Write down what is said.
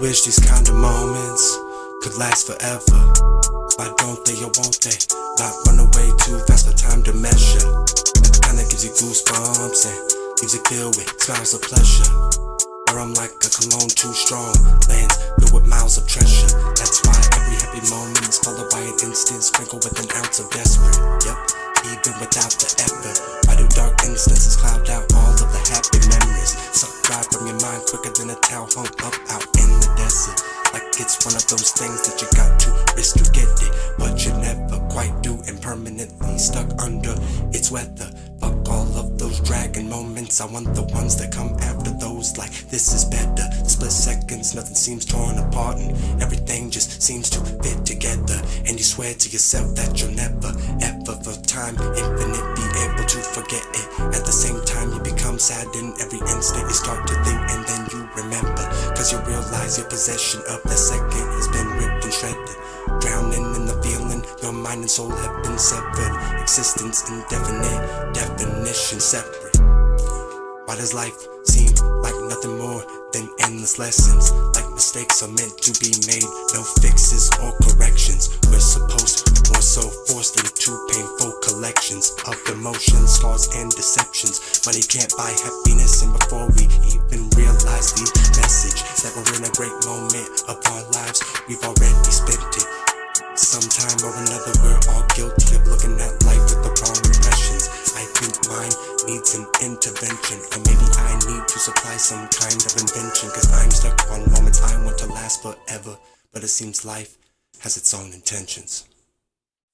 wish these kind of moments could last forever. Why don't they or won't they not run away too fast for time to measure? It kinda gives you goosebumps and leaves you filled with smiles of pleasure. Where I'm like a cologne too strong, lands filled with miles of treasure. That's why every happy moment is followed by an instant sprinkled with an ounce of desperate. Yep, even without the effort. Why do dark instances cloud out all of the happy memories? Suck right from your mind quicker than a towel hung up out in the desert. Like it's one of those things that you got to risk to get it, but you never quite do, and permanently stuck under its weather. Fuck all of those dragging moments, I want the ones that come after those. Like this is better, split seconds, nothing seems torn apart, and everything just seems to fit together. And you swear to yourself that you'll never, ever for time infinite be able to forget it. At the same time you become sad in every instant, you start to think and then you remember, cause you realize your possession of the second has been ripped and shredded. Drowning in the feeling, your mind and soul have been severed. Existence indefinite, definition separate. Why does life seem like nothing more than endless lessons? Like mistakes are meant to be made, no fixes or corrections. We're supposed to more so forced into painful collections of emotions, flaws and deceptions. Money can't buy happiness, and before we even realize the message that we're in a great moment of our lives, we've already spent it. Sometime or another we're all guilty of looking at life with the wrong impressions. I think mine needs an intervention, or maybe I need to supply some kind of invention, cause I'm stuck on moments I want to last forever, but it seems life has its own intentions.